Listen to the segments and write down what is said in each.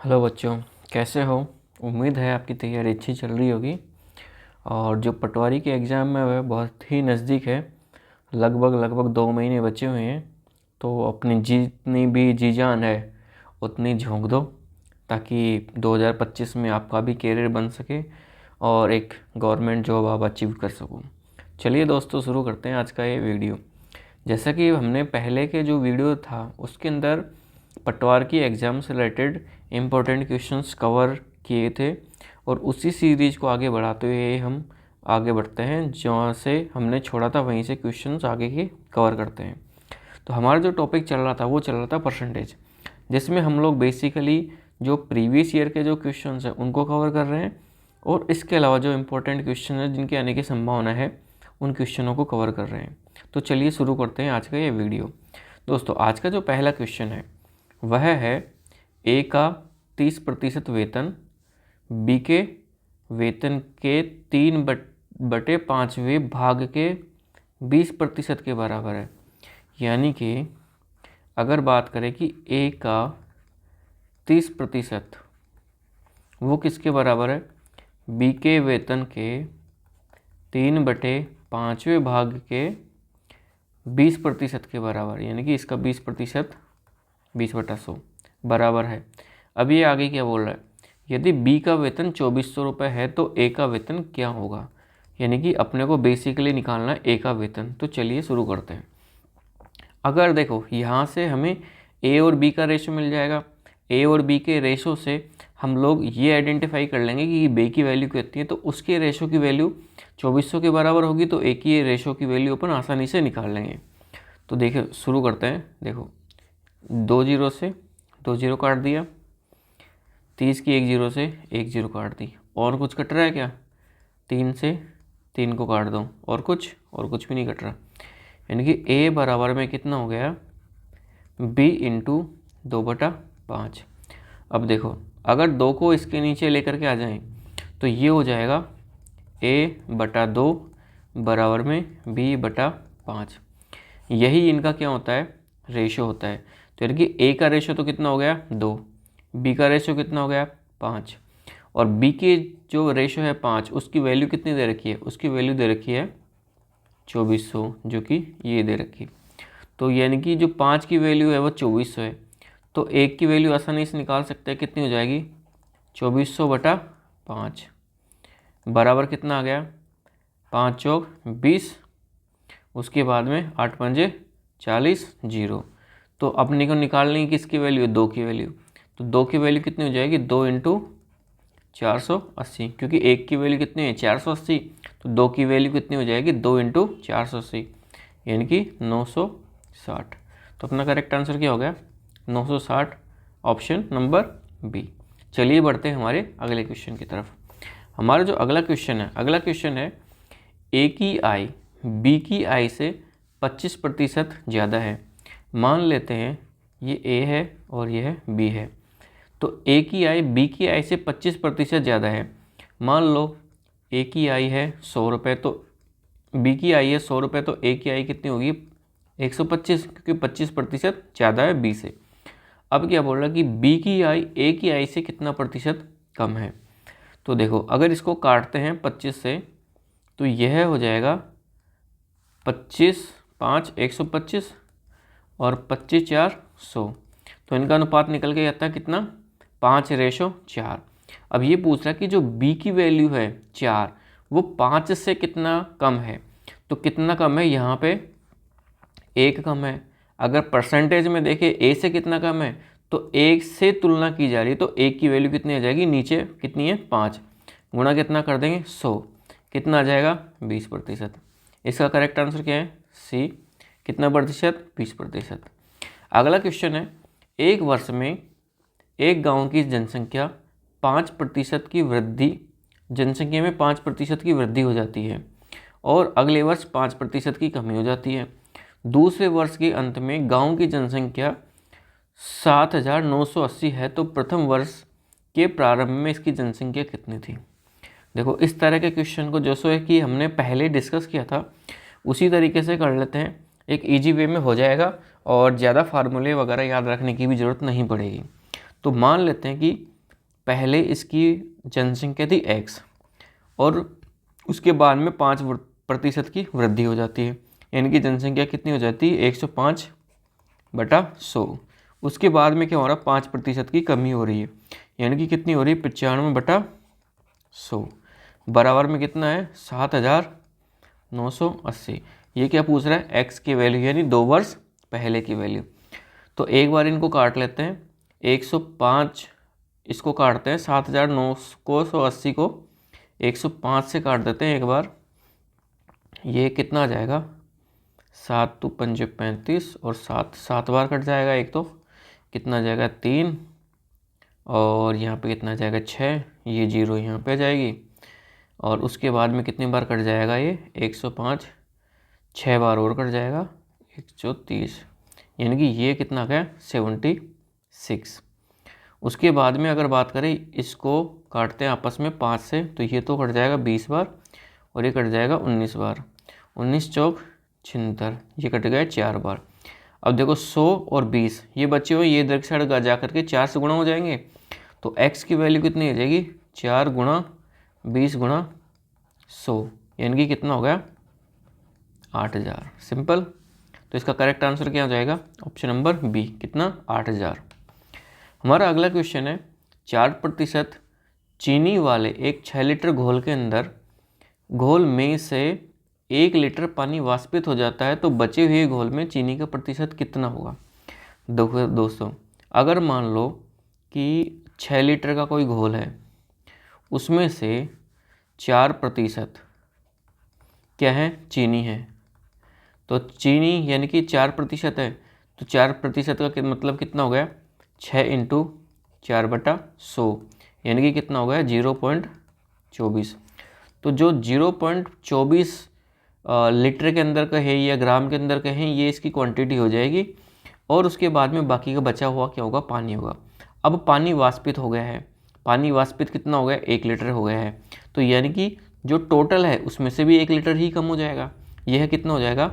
Hello बच्चों, कैसे हो। उम्मीद है आपकी तैयारी अच्छी चल रही होगी। और जो पटवारी के एग्ज़ाम है वह बहुत ही नज़दीक है। लगभग 2 महीने बचे हुए हैं। तो अपनी जितनी भी जी जान है उतनी झोंक दो, ताकि 2025 में आपका भी कैरियर बन सके और एक गवर्नमेंट जॉब आप अचीव कर सको। चलिए दोस्तों, शुरू करते हैं आज का ये वीडियो। जैसा कि हमने पहले के जो वीडियो था उसके अंदर पटवार की एग्ज़ाम से रिलेटेड इम्पोर्टेंट क्वेश्चंस कवर किए थे, और उसी सीरीज़ को आगे बढ़ाते हुए हम आगे बढ़ते हैं। जहाँ से हमने छोड़ा था वहीं से क्वेश्चंस आगे के कवर करते हैं। तो हमारा जो टॉपिक चल रहा था वो चल रहा था परसेंटेज, जिसमें हम लोग बेसिकली जो प्रीवियस ईयर के जो क्वेश्चंस हैं उनको कवर कर रहे हैं, और इसके अलावा जो इम्पोर्टेंट क्वेश्चन है जिनके आने की संभावना है उन क्वेश्चनों को कवर कर रहे हैं। तो चलिए शुरू करते हैं आज का ये वीडियो। दोस्तों, आज का जो पहला क्वेश्चन है वह है ए का 30% वेतन बी के वेतन के 3/5वें भाग के 20% के बराबर है। यानी कि अगर बात करें कि ए का 30% वो किसके बराबर है, बी के वेतन के 3/5वें भाग के 20% के बराबर, यानी कि इसका 20% 20/100 बराबर है। अब ये आगे क्या बोल रहा है, यदि बी का वेतन 2400 रुपये है तो ए का वेतन क्या होगा। यानी कि अपने को बेसिकली निकालना है ए का वेतन। तो चलिए शुरू करते हैं। अगर देखो यहाँ से हमें ए और बी का रेशो मिल जाएगा। ए और बी के रेशो से हम लोग ये आइडेंटिफाई कर लेंगे कि बी की वैल्यू कितनी है, तो उसके रेशो की वैल्यू 2400 के बराबर होगी, तो ए की रेशो की वैल्यू अपन आसानी से निकाल लेंगे। तो देखिए शुरू करते हैं। देखो 2 जीरो से 2 जीरो काट दिया, 30 की 1 जीरो से 1 जीरो काट दी। और कुछ कट रहा है क्या, 3 से 3 को काट दो, और कुछ भी नहीं कट रहा। यानी कि ए बराबर में कितना हो गया, बी इंटू 2/5। अब देखो अगर 2 को इसके नीचे लेकर के आ जाएं तो ये हो जाएगा a/2 बराबर में b/5। यही इनका क्या होता है, रेशो होता है। तो यानी कि ए का रेशो तो कितना हो गया 2, बी का रेशो कितना हो गया 5, और बी की जो रेशो है 5 उसकी वैल्यू कितनी दे रखी है, उसकी वैल्यू दे रखी है 2400, जो कि ये दे रखी। तो यानी कि जो 5 की वैल्यू है वो 2400 है, तो एक की वैल्यू आसानी से निकाल सकते हैं, कितनी हो जाएगी 2400/5 बराबर कितना आ गया 5 चौक 20, उसके बाद में 8 पंजे 40 जीरो। तो अपने को निकालनी है किसकी वैल्यू, 2 की वैल्यू। तो 2 की वैल्यू कितनी हो जाएगी, 2 इंटू 480, क्योंकि एक की वैल्यू कितनी है 480, तो 2 की वैल्यू कितनी हो जाएगी 2 इंटू 480, यानी कि 960। तो अपना करेक्ट आंसर क्या हो गया 960, ऑप्शन नंबर बी। चलिए बढ़ते हैं हमारे अगले क्वेश्चन की तरफ। हमारा जो अगला क्वेश्चन है ए की आय बी की आय से 25% ज़्यादा है। मान लेते हैं ये ए है और ये है बी है। तो ए की आय बी की आय से 25% ज़्यादा है। मान लो ए की आय है 100 रुपये, तो बी की आय है 100 रुपये, तो ए की आय कितनी होगी 125, क्योंकि 25% ज़्यादा है बी से। अब क्या बोल रहा है कि बी की आय ए की आय से कितना प्रतिशत कम है। तो देखो अगर इसको काटते हैं 25 से तो यह हो जाएगा 25 5 125 और 25 4 100। तो इनका अनुपात निकल के आता है कितना 5:4। अब ये पूछ रहा है कि जो बी की वैल्यू है 4 वो 5 से कितना कम है। तो कितना कम है, यहाँ पे 1 कम है। अगर परसेंटेज में देखें ए से कितना कम है, तो 1 से तुलना की जा रही है, तो 1 की वैल्यू कितनी आ जाएगी, नीचे कितनी है 5, गुणा कितना कर देंगे 100, कितना आ जाएगा 20%। इसका करेक्ट आंसर क्या है सी, कितना प्रतिशत 20%। अगला क्वेश्चन है एक वर्ष में एक गांव की जनसंख्या 5% की वृद्धि, जनसंख्या में 5% की वृद्धि हो जाती है और अगले वर्ष 5% की कमी हो जाती है। दूसरे वर्ष के अंत में गांव की जनसंख्या 7980 है, तो प्रथम वर्ष के प्रारंभ में इसकी जनसंख्या कितनी थी। देखो इस तरह के क्वेश्चन को जो सो है कि हमने पहले डिस्कस किया था उसी तरीके से कर लेते हैं, एक इजी वे में हो जाएगा और ज़्यादा फार्मूले वगैरह याद रखने की भी ज़रूरत नहीं पड़ेगी। तो मान लेते हैं कि पहले इसकी जनसंख्या थी x और उसके बाद में 5% की वृद्धि हो जाती है, यानी कि जनसंख्या कितनी हो जाती है 105/100। उसके बाद में क्या हो रहा है 5% की कमी हो रही है, यानी कि कितनी हो रही है 95/100, बराबर में कितना है 7980। ये क्या पूछ रहा है x की वैल्यू, यानी 2 वर्ष पहले की वैल्यू। तो एक बार इनको काट लेते हैं, 105 इसको काटते हैं, 7980 को 105 से काट देते हैं एक बार, ये कितना आ जाएगा 7 × 5 = 35 और 7 बार कट जाएगा, एक तो कितना आ जाएगा 3 और यहाँ पे कितना आ जाएगा 6, ये 0 यहाँ पे आ जाएगी और उसके बाद में कितनी बार कट जाएगा ये 105, 6 बार और कट जाएगा 130, यानी कि ये कितना गया 76। उसके बाद में अगर बात करें इसको काटते हैं आपस में 5 से, तो ये तो कट जाएगा 20 बार और ये कट जाएगा 19 बार, 19 चौक 76, ये कट गया 4 बार। अब देखो 100 और 20 ये बचे हुए, ये इधर की साइड जा करके 4 से गुणा हो जाएंगे, तो x की वैल्यू कितनी हो जाएगी 4 × 20 × 100, यानी कि कितना हो गया 8000। सिंपल। तो इसका करेक्ट आंसर क्या हो जाएगा ऑप्शन नंबर बी, कितना 8000। हमारा अगला क्वेश्चन है 4% चीनी वाले एक 6 लीटर घोल के अंदर घोल में से 1 लीटर पानी वाष्पित हो जाता है, तो बचे हुए घोल में चीनी का प्रतिशत कितना होगा। देखो दोस्तों, अगर मान लो कि 6 लीटर का कोई घोल है, उसमें से 4% क्या है चीनी है, तो चीनी यानी कि 4% है, तो 4% का मतलब कितना हो गया 6 × 4/100, यानी कि कितना हो गया 0.24। तो जो 0.24 लीटर के अंदर का है या ग्राम के अंदर का है, ये इसकी क्वांटिटी हो जाएगी और उसके बाद में बाकी का बचा हुआ क्या होगा पानी होगा। अब पानी वाष्पित हो गया है, पानी वाष्पित कितना हो गया 1 लीटर हो गया है, तो यानी कि जो टोटल है उसमें से भी 1 लीटर ही कम हो जाएगा, यह कितना हो जाएगा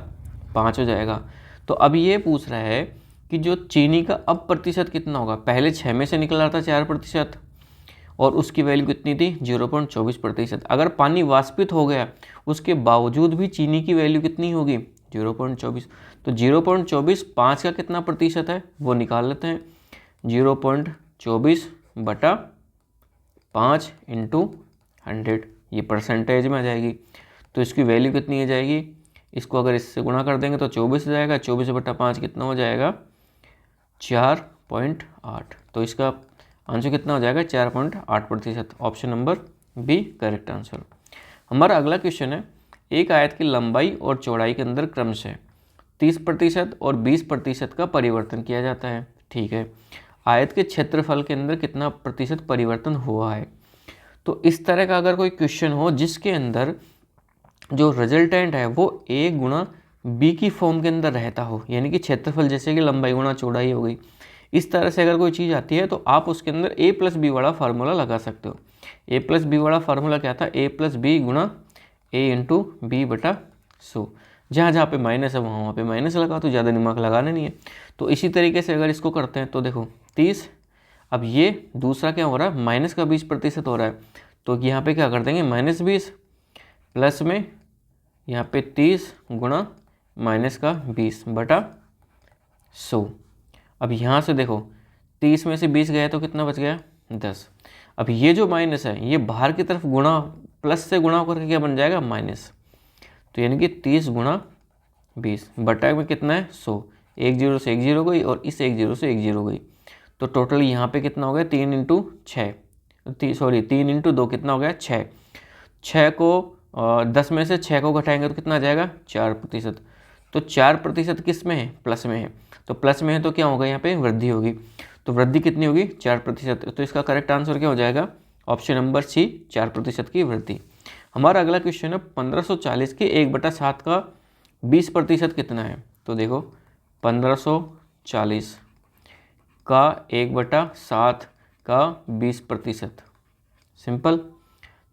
5 हो जाएगा। तो अब ये पूछ रहा है कि जो चीनी का अब प्रतिशत कितना होगा, पहले 6 में से निकल रहा था 4% और उसकी वैल्यू कितनी थी 0.24%। अगर पानी वाष्पित हो गया उसके बावजूद भी चीनी की वैल्यू कितनी होगी 0.24, तो 0.24 5 का कितना प्रतिशत है वो निकाल लेते हैं, 0.24/5 × 100, ये परसेंटेज में आ जाएगी। तो इसकी वैल्यू कितनी आ जाएगी, इसको अगर इससे गुणा कर देंगे तो 24 हो जाएगा, 24/5 कितना हो जाएगा 4.8। तो इसका आंसर कितना हो जाएगा 4.8%, option number B correct answer. हमारा अगला क्वेश्चन है एक आयत की लंबाई और चौड़ाई के अंदर क्रमशः 30% और 20% का परिवर्तन किया जाता है। ठीक है, आयत के क्षेत्रफल के अंदर कितना प्रतिशत परिवर्तन हुआ है। तो इस तरह का अगर कोई क्वेश्चन हो जिसके अंदर जो रिजल्टेंट है वो a × b की फॉर्म के अंदर रहता हो, यानी कि क्षेत्रफल जैसे कि लंबाई गुणा चौड़ाई हो गई, इस तरह से अगर कोई चीज़ आती है तो आप उसके अंदर a + b वाला फार्मूला लगा सकते हो। a + b वाला फार्मूला क्या था, a + b × a × b/100। जहाँ जहाँ पे माइनस है वहाँ पे माइनस लगा, तो ज़्यादा दिमाग लगाना नहीं है। तो इसी तरीके से अगर इसको करते हैं तो देखो 30, अब ये दूसरा क्या हो रहा है माइनस का 20% हो रहा है, तो यहाँ पे क्या कर देंगे -20 प्लस में यहाँ पे 30 × -20/100। अब यहाँ से देखो 30 में से 20 गया तो कितना बच गया 10। अब ये जो माइनस है ये बाहर की तरफ गुणा प्लस से गुणा करके क्या बन जाएगा माइनस, तो यानी कि 30 × 20 बटा में कितना है 100, 1 0 से 1 0 गई और इस 1 0 से 1 0 गई, तो टोटल यहाँ पे कितना हो गया 3 × 6 3 × 2 कितना हो गया 6। 6 को 10 में से 6 को घटाएंगे तो कितना आ जाएगा 4%। तो 4% किस में है प्लस में है, तो प्लस में है तो क्या होगा यहाँ पे वृद्धि होगी, तो वृद्धि कितनी होगी 4%। तो इसका करेक्ट आंसर क्या हो जाएगा ऑप्शन नंबर सी 4% की वृद्धि। हमारा अगला क्वेश्चन है 1540 के 1/7 का 20% कितना है। तो देखो 1540 का 1/7 का 20%, सिंपल।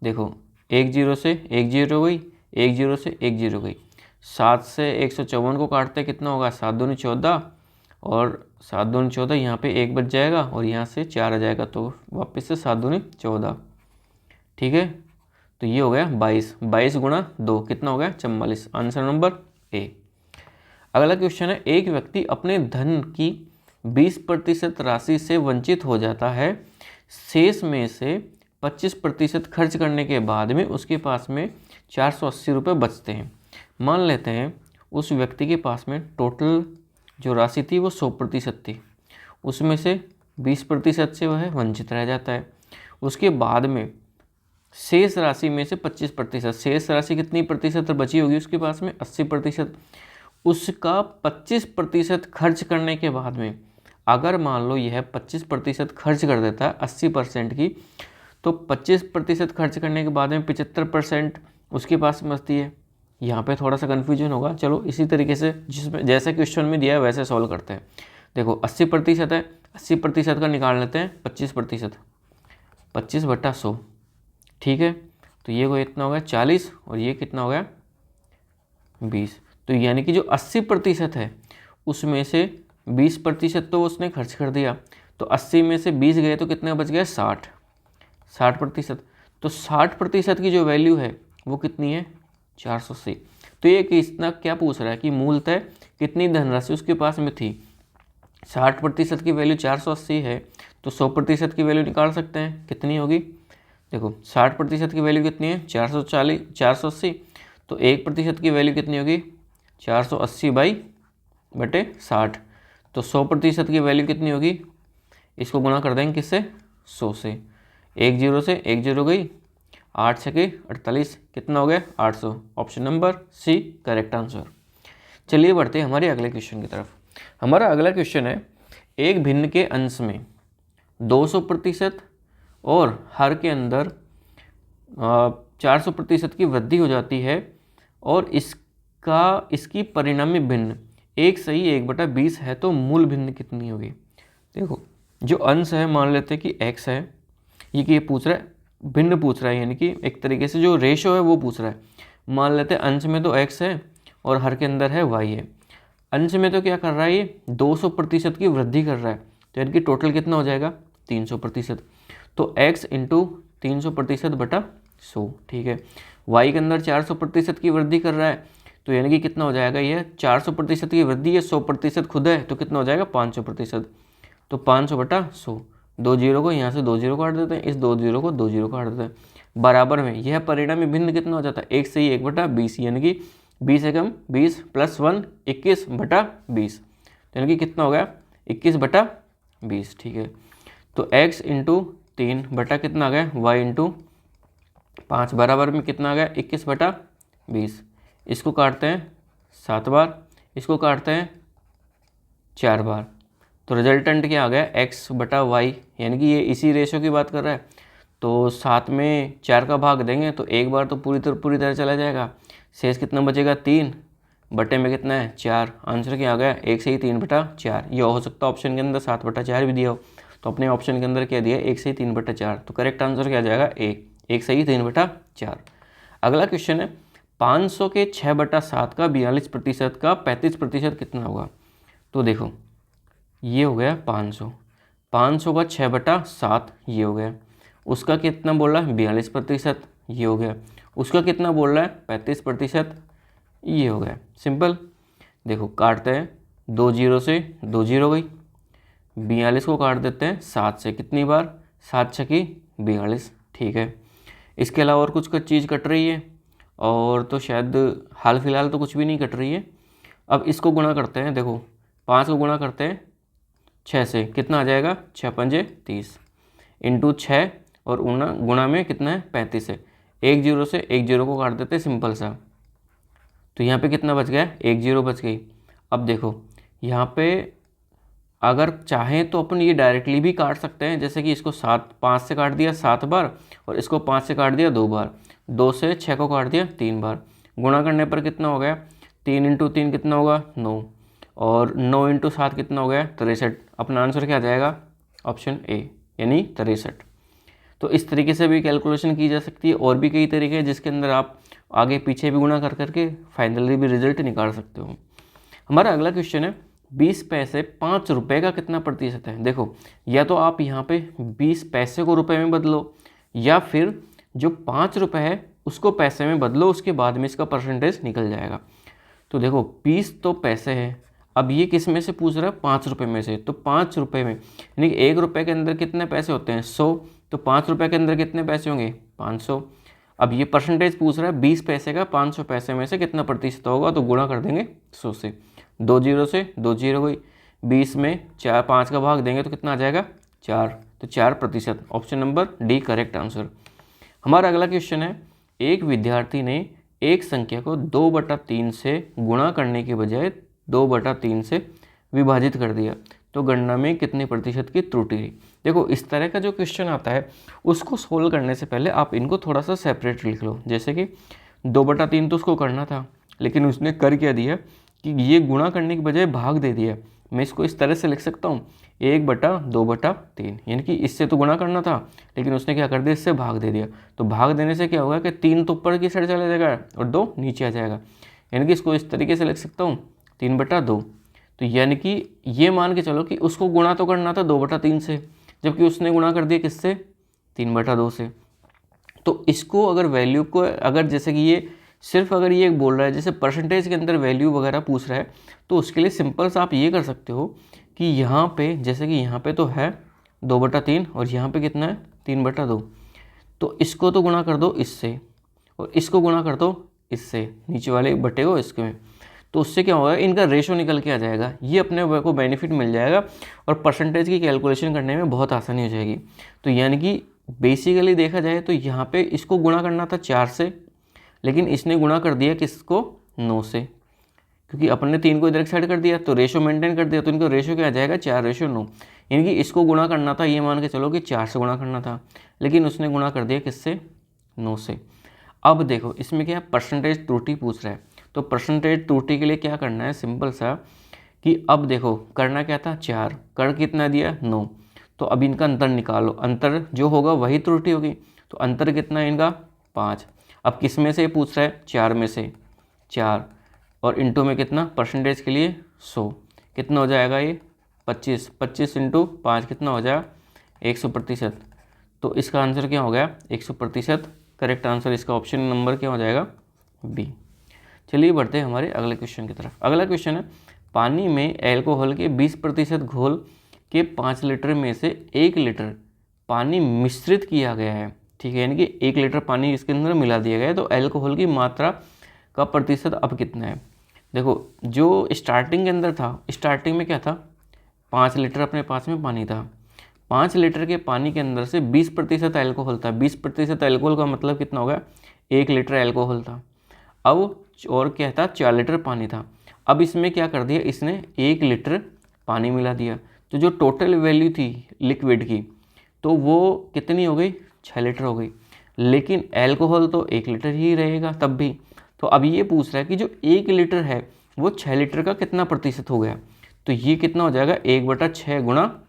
देखो 1 0 से 1 0 गई, 1 0 से 1 0 गई, 7 से 154 को काटते कितना होगा 7 दूनी 14 और 7 दूनी 14, यहाँ पे 1 बच जाएगा और यहाँ से 4 आ जाएगा, तो वापस से 7 दूनी 14। ठीक है, तो ये हो गया 22। 22 गुणा 2 कितना हो गया 44। Answer number A. अगला क्वेश्चन है, एक व्यक्ति अपने धन की 20% राशि से वंचित हो जाता है। शेष में से 25% खर्च करने के बाद में उसके पास में 480 रुपये बचते हैं। मान लेते हैं उस व्यक्ति के पास में टोटल जो राशि थी वो 100% थी, उसमें से 20% से वह वंचित रह जाता है। उसके बाद में शेष राशि में से 25%, शेष राशि कितनी प्रतिशत बची होगी उसके पास में 80%, उसका 25% खर्च करने के बाद में, अगर मान लो यह 25% खर्च कर देता है 80% की, तो 25% खर्च करने के बाद में 75% उसके पास में बचती है। यहाँ पे थोड़ा सा कन्फ्यूजन होगा, चलो इसी तरीके से जिसमें जैसे क्वेश्चन में दिया है वैसे सॉल्व करते हैं। देखो 80% है, 80% का निकाल लेते हैं 25%, 25/100। ठीक है, तो ये कोई इतना हो गया 40 और ये कितना हो गया 20। तो यानी कि जो 80% है उसमें से 20% तो उसने खर्च कर दिया, तो 80 में से 20 गए तो कितने बच गए 60%। तो 60% की जो वैल्यू है वो कितनी है 480। तो ये कितना क्या पूछ रहा है कि मूलतः कितनी धनराशि उसके पास में थी। 60% की वैल्यू 480 है, तो 100% की वैल्यू निकाल सकते हैं, कितनी होगी। देखो 60% की वैल्यू कितनी है 480, तो 1% की वैल्यू कितनी होगी 480/60। तो 100% की वैल्यू कितनी होगी, इसको गुणा कर देंगे किससे 100 से, 1 0 से 1 0 गई, 8 6 48, कितना हो गया 800। Option number C correct answer. चलिए बढ़ते हैं हमारे अगले क्वेश्चन की तरफ। हमारा अगला क्वेश्चन है, एक भिन्न के अंश में 200% और हर के अंदर 400% की वृद्धि हो जाती है और इसकी परिणामी भिन्न एक सही 1/20 है, तो मूल भिन्न कितनी होगी। देखो जो अंश है मान लेते हैं कि x है, ये पूछ रहा है भिन्न पूछ रहा है, यानी कि एक तरीके से जो रेशो है वो पूछ रहा है। मान लेते हैं अंश में तो x है और हर के अंदर है y है। अंश में तो क्या कर रहा है ये 200% की वृद्धि कर रहा है, तो यानी कि टोटल कितना हो जाएगा 300%। तो x इंटू 300%/100। ठीक है, y के अंदर 400% की वृद्धि कर रहा है, तो यानी कि कितना हो जाएगा ये 400% की वृद्धि है, 100% खुद है, तो कितना हो जाएगा 500%। तो 500/100, 2 0 को यहाँ से 2 0 काट देते हैं, इस 2 0 को 2 0 काट देते हैं, बराबर में यह परिणामी भिन्न कितना हो जाता है 1 सही 1/20, यानी कि 20 एकम 20 + 1 21/20, यानी कि कितना हो गया 21/20। ठीक है, तो x इंटू 3 बटा कितना आ गया y इंटू 5 बराबर में कितना आ गया 21/20। इसको काटते हैं 7 बार, इसको काटते हैं 4 बार, तो रिजल्टेंट क्या आ गया x/y, यानी कि ये इसी रेशो की बात कर रहा है। तो 7 में 4 का भाग देंगे तो एक बार तो पूरी तरह चला जाएगा, शेष कितना बचेगा 3 बटे में कितना है 4। आंसर क्या आ गया 1 सही 3/4। ये हो सकता है ऑप्शन के अंदर 7/4 भी दिया हो, तो अपने ऑप्शन के अंदर क्या दिया 1 सही 3/4, तो करेक्ट आंसर क्या आ जाएगा ए, 1 सही 3/4। अगला क्वेश्चन है, 500 के 6/7 का 42% का 35% कितना होगा। तो देखो ये हो गया 500, 500 का 6/7 ये हो गया, उसका कितना बोल रहा है 42% ये हो गया, उसका कितना बोल रहा है 35% ये हो गया। सिंपल, देखो काटते हैं 2 0 से 2 0 गई, 42 को काट देते हैं 7 से, कितनी बार 7 6 42। ठीक है, इसके अलावा और कुछ चीज़ कट रही है और तो शायद हाल फिलहाल तो कुछ भी नहीं कट रही है। अब इसको गुणा करते हैं, देखो 5 को गुणा करते हैं 6 से, कितना आ जाएगा 6 पंजे 30 इंटू 6 और गुणा में कितना है 35 है, 1 0 से 1 0 को काट देते हैं सिंपल सा, तो यहाँ पे कितना बच गया 1 0 बच गई। अब देखो यहाँ पे अगर चाहें तो अपन ये डायरेक्टली भी काट सकते हैं, जैसे कि इसको 5 से काट दिया 7 बार और इसको 5 से काट दिया 2 बार, 2 से 6 को काट दिया 3 बार, गुणा करने पर कितना हो गया 3 इंटू 3 कितना होगा 9 और 9 इंटू 7 कितना हो गया 63। अपना आंसर क्या आ जाएगा ऑप्शन ए यानी 63। तो इस तरीके से भी कैलकुलेशन की जा सकती है, और भी कई तरीके हैं जिसके अंदर आप आगे पीछे भी गुणा कर करके फाइनली भी रिजल्ट निकाल सकते हो। हमारा अगला क्वेश्चन है, 20 पैसे 5 रुपये का कितना प्रतिशत है। देखो या तो आप यहाँ पे 20 पैसे को रुपए में बदलो, या फिर जो 5 रुपये है उसको पैसे में बदलो, उसके बाद में इसका परसेंटेज निकल जाएगा। तो देखो 20 तो पैसे है, अब ये किस में से पूछ रहा है, 5 रुपये में से। तो 5 रुपये में यानी कि 1 रुपये के अंदर कितने पैसे होते हैं, 100। तो 5 रुपये के अंदर कितने पैसे होंगे, 500। अब ये परसेंटेज पूछ रहा है 20 पैसे का 500 पैसे में से कितना प्रतिशत होगा, तो गुणा कर देंगे 100 से, 2 जीरो से 2 जीरो हुई, 20 में 5 का भाग देंगे तो कितना आ जाएगा, 4। तो 4%। Option number D correct answer. हमारा अगला क्वेश्चन है, एक विद्यार्थी ने एक संख्या को 2/3 से गुणा करने के बजाय 2/3 से विभाजित कर दिया, तो गणना में कितने प्रतिशत की त्रुटि रही। देखो इस तरह का जो क्वेश्चन आता है उसको सोल्व करने से पहले आप इनको थोड़ा सा सेपरेट लिख लो। जैसे कि 2/3 तो उसको करना था, लेकिन उसने कर क्या दिया कि ये गुणा करने के बजाय भाग दे दिया। मैं इसको इस तरह से लिख सकता हूँ, 1/2/3, यानी कि इससे तो गुणा करना था लेकिन उसने क्या कर दिया, इससे भाग दे दिया। तो भाग देने से क्या होगा कि 3 तो ऊपर की साइड चला जाएगा और 2 नीचे आ जाएगा, यानी कि इसको इस तरीके से लिख सकता हूँ 3/2। तो यानी कि ये मान के चलो कि उसको गुणा तो करना था 2/3 से, जबकि उसने गुणा कर दिया किससे, 3/2 से। तो इसको अगर वैल्यू को अगर जैसे कि ये सिर्फ अगर ये बोल रहा है जैसे परसेंटेज के अंदर वैल्यू वगैरह पूछ रहा है, तो उसके लिए सिंपल सा आप ये कर सकते हो कि यहाँ पे जैसे कि यहाँ पे तो है 2/3 और यहाँ पे कितना है 3/2, तो इसको तो गुणा कर दो इससे और इसको गुणा कर दो इससे, नीचे वाले बटे को इसके में, तो उससे क्या होगा, इनका रेशो निकल के आ जाएगा, ये अपने को बेनिफिट मिल जाएगा और परसेंटेज की कैलकुलेशन करने में बहुत आसानी हो जाएगी। तो यानी कि बेसिकली देखा जाए तो यहाँ पे इसको गुणा करना था 4 से, लेकिन इसने गुणा कर दिया किसको, 9 से, क्योंकि अपन ने 3 को इधर साइड कर दिया तो रेशो मेंटेन कर दिया, तो इनका रेशो क्या आ जाएगा, 4:9। यानी कि इसको गुणा करना था, ये मान के चलो कि 4 से गुणा करना था, लेकिन उसने गुणा कर दिया किससे, 9 से। अब देखो इसमें क्या परसेंटेज त्रुटि पूछ रहा है, तो परसेंटेज त्रुटि के लिए क्या करना है, सिंपल सा कि अब देखो करना क्या था, 4 कर कितना दिया, 9। तो अब इनका अंतर निकालो, अंतर जो होगा वही त्रुटि होगी, तो अंतर कितना है इनका, 5। अब किस में से पूछ रहा है, 4 में से, 4 और इंटू में कितना, परसेंटेज के लिए 100, कितना हो जाएगा ये 25, 25 इंटू 5 कितना हो जाएगा, 100%। तो इसका आंसर क्या हो गया, 100%। करेक्ट आंसर इसका ऑप्शन नंबर क्या हो जाएगा, बी। चलिए बढ़ते हैं हमारे अगले क्वेश्चन की तरफ। अगला क्वेश्चन है, पानी में एल्कोहल के 20% घोल के 5 लीटर में से 1 लीटर पानी मिश्रित किया गया है, ठीक है, यानी कि 1 लीटर पानी इसके अंदर मिला दिया गया है, तो एल्कोहल की मात्रा का प्रतिशत अब कितना है। देखो जो स्टार्टिंग के अंदर था, स्टार्टिंग में क्या था, 5 लीटर अपने पास में पानी था, 5 लीटर के पानी के अंदर से 20% एल्कोहल था, 20% एल्कोहल का मतलब कितना हो गया, 1 लीटर एल्कोहल था। अब और क्या था, 4 लीटर पानी था। अब इसमें क्या कर दिया, इसने 1 लीटर पानी मिला दिया, तो जो टोटल वैल्यू थी लिक्विड की तो वो कितनी हो गई, 6 लीटर हो गई, लेकिन एल्कोहल तो 1 लीटर ही रहेगा तब भी। तो अब ये पूछ रहा है कि जो 1 लीटर है वो 6 लीटर का कितना प्रतिशत हो गया, तो ये कितना हो जाएगा, 1/6 गुणा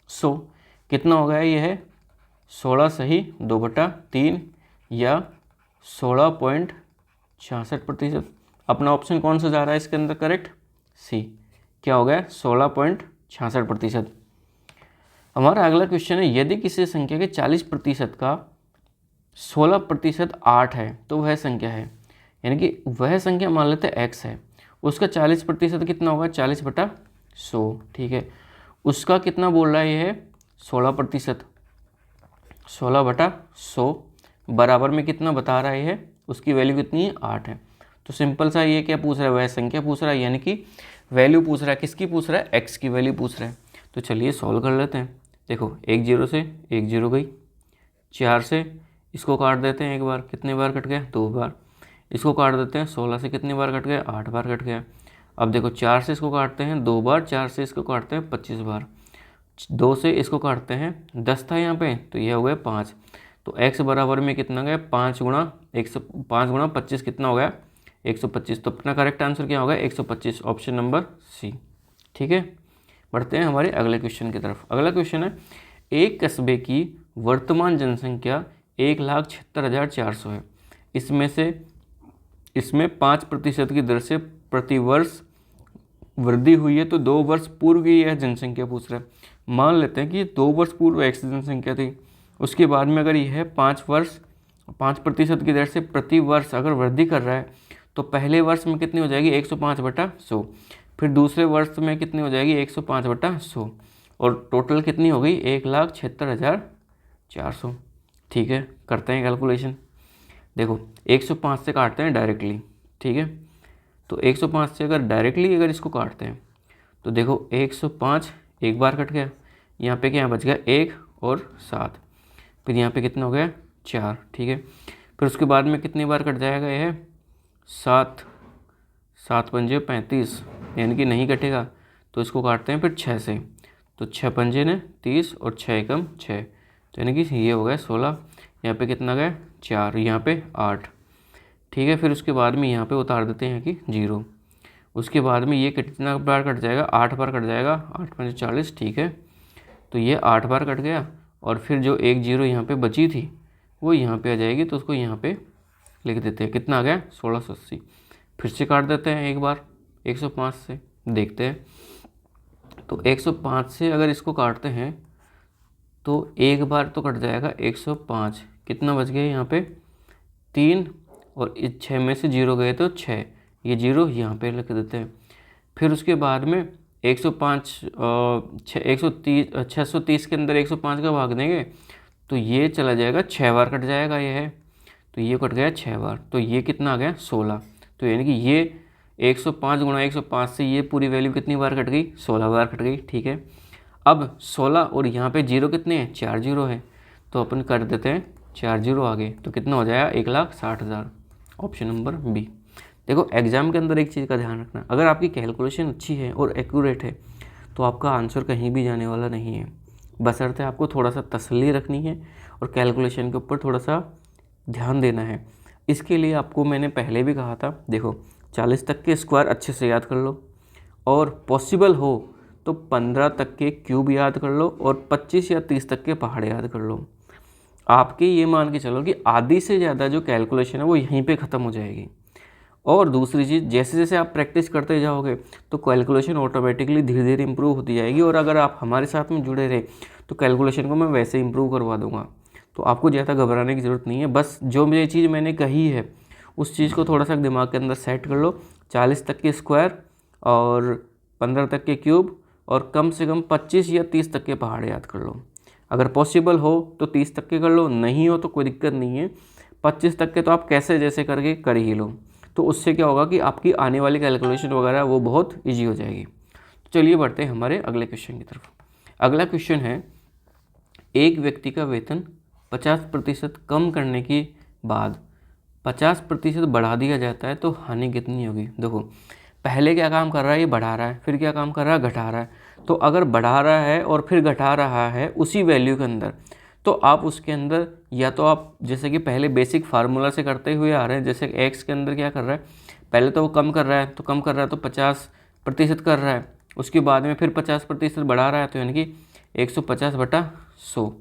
100 कितना हो गया, ये है 16 सही 2/3 या 16.66%। अपना ऑप्शन कौन सा जा रहा है इसके अंदर, करेक्ट सी, क्या हो गया 16.66%। हमारा अगला क्वेश्चन है, यदि किसी संख्या के 40% का 16% 8 है तो वह संख्या है, यानी कि वह संख्या मान लेते हैं x है, उसका 40% कितना होगा, 40/100, ठीक है। उसका कितना बोल रहा है, ये है 16%, 16/100 बराबर में कितना बता रहा है, उसकी वैल्यू कितनी है, 8 है। तो सिंपल सा ये क्या पूछ रहा है, वह संख्या पूछ रहा है, यानी कि वैल्यू पूछ रहा है, किसकी पूछ रहा है, x की वैल्यू पूछ रहा है। तो चलिए सॉल्व कर लेते हैं। देखो 1 0 से 1 0 गई, 4 से इसको काट देते हैं एक बार, कितने बार कट गया, 2 बार। इसको काट देते हैं, 16 से कितनी बार कट गया, 8 बार कट गया। अब देखो 4 से इसको काटते हैं 2 बार, 4 से इसको काटते हैं 25 बार, 2 से इसको काटते हैं 10 था यहाँ पे, तो यह हो गया 5। तो x बराबर में कितना गया, 5 गुणा 25 कितना हो गया, 125। तो अपना करेक्ट आंसर क्या होगा, 125, ऑप्शन नंबर सी, ठीक है। बढ़ते हैं हमारे अगले क्वेश्चन की तरफ। अगला क्वेश्चन है, एक कस्बे की वर्तमान जनसंख्या 1,76,400 है, इसमें 5% की दर से प्रतिवर्ष वृद्धि हुई है तो 2 वर्ष पूर्व की यह जनसंख्या पूछ रहा है। मान लेते हैं कि 2 वर्ष पूर्व x जनसंख्या थी, उसके बाद में अगर यह 5% की दर से प्रति वर्ष अगर वृद्धि कर रहा है तो पहले वर्ष में कितनी हो जाएगी 105/100, फिर दूसरे वर्ष में कितनी हो जाएगी 105/100, और टोटल कितनी हो गई 1,76,400। ठीक है, करते हैं कैलकुलेशन। देखो 105 से काटते हैं डायरेक्टली, ठीक है, तो 105 से अगर डायरेक्टली अगर इसको काटते हैं तो देखो 105 एक बार कट गया, यहाँ पे क्या बच गया 1 और 7, फिर यहाँ पे कितना हो गया 4। ठीक है, फिर उसके बाद में कितनी बार कट जाएगा यह 7 पंजे 35, यानी कि नहीं कटेगा तो इसको काटते हैं फिर 6 से, तो 6 पंजे ने 30 और 6 एकम 6, तो यानी कि ये हो गया 16, यहाँ पे कितना गया 4, यहाँ पे 8। ठीक है, फिर उसके बाद में यहाँ पे उतार देते हैं कि 0, उसके बाद में ये कितना बार कट जाएगा 8 बार कट जाएगा, 8 पंजे 40। ठीक है, तो ये 8 बार कट गया, और फिर जो 1 0 यहाँ पे बची थी वो यहाँ पे आ जाएगी, तो उसको यहाँ पे लिख देते हैं, कितना आ गया 1680। फिर से काट देते हैं एक बार 105 से, देखते हैं, तो 105 से अगर इसको काटते हैं तो एक बार तो कट जाएगा 105, कितना बच गया यहाँ पे 3, और इस 6 में से 0 गए तो 6, ये 0 यहाँ पे लिख देते हैं। फिर उसके बाद में 630 के अंदर 105 का भाग देंगे तो ये चला जाएगा 6 बार कट जाएगा, ये है, तो ये कट गया 6 बार, तो ये कितना आ गया 16, तो यानी कि ये 105 गुणा 105 से ये पूरी वैल्यू कितनी बार कट गई 16 बार कट गई। ठीक है, अब 16 और यहाँ पे 0 कितने हैं 4 0 है, तो अपन कर देते हैं 4 0 आगे, तो कितना हो जाएगा 1,60,000, ऑप्शन नंबर बी। देखो एग्जाम के अंदर एक चीज़ का ध्यान रखना, अगर आपकी कैलकुलेशन अच्छी है और एक्यूरेट है तो आपका आंसर कहीं भी जाने वाला नहीं है, बशर्ते आपको थोड़ा सा तसल्ली रखनी है और कैलकुलेशन के ऊपर थोड़ा सा ध्यान देना है। इसके लिए आपको मैंने पहले भी कहा था, देखो 40 तक के स्क्वायर अच्छे से याद कर लो, और पॉसिबल हो तो 15 तक के क्यूब याद कर लो, और 25 या 30 तक के पहाड़ याद कर लो। आपके ये मान के चलो कि आधी से ज़्यादा जो कैलकुलेशन है वो यहीं पे ख़त्म हो जाएगी। और दूसरी चीज़, जैसे जैसे आप प्रैक्टिस करते जाओगे तो कैलकुलेशन ऑटोमेटिकली धीरे धीरे इंप्रूव होती जाएगी, और अगर आप हमारे साथ में जुड़े रहे तो कैलकुलेशन को मैं वैसे इंप्रूव करवा दूंगा, तो आपको ज़्यादा घबराने की ज़रूरत नहीं है। बस जो मुझे चीज़ मैंने कही है उस चीज़ को थोड़ा सा दिमाग के अंदर सेट कर लो, 40 तक के स्क्वायर और 15 तक के क्यूब और कम से कम 25 या 30 तक के पहाड़ याद कर लो। अगर पॉसिबल हो तो 30 तक के कर लो, नहीं हो तो कोई दिक्कत नहीं है, 25 तक के तो आप कैसे जैसे करके कर ही लो, तो उससे क्या होगा कि आपकी आने वाली कैलकुलेशन वगैरह वो बहुत ईजी हो जाएगी। तो चलिए बढ़ते हैं हमारे अगले क्वेश्चन की तरफ। अगला क्वेश्चन है, एक व्यक्ति का वेतन 50% कम करने के बाद 50% बढ़ा दिया जाता है तो हानि कितनी होगी। देखो पहले क्या काम कर रहा है, ये बढ़ा रहा है, फिर क्या काम कर रहा है, घटा रहा है। तो अगर बढ़ा रहा है और फिर घटा रहा है उसी वैल्यू के अंदर, तो आप उसके अंदर या तो आप जैसे कि पहले बेसिक फार्मूला से करते हुए आ रहे हैं, जैसे एक्स के अंदर क्या कर रहा है, पहले तो वो कम कर रहा है, तो कम कर रहा है तो 50% कर रहा है, उसके बाद में फिर 50% बढ़ा रहा है, तो यानी कि 150/100।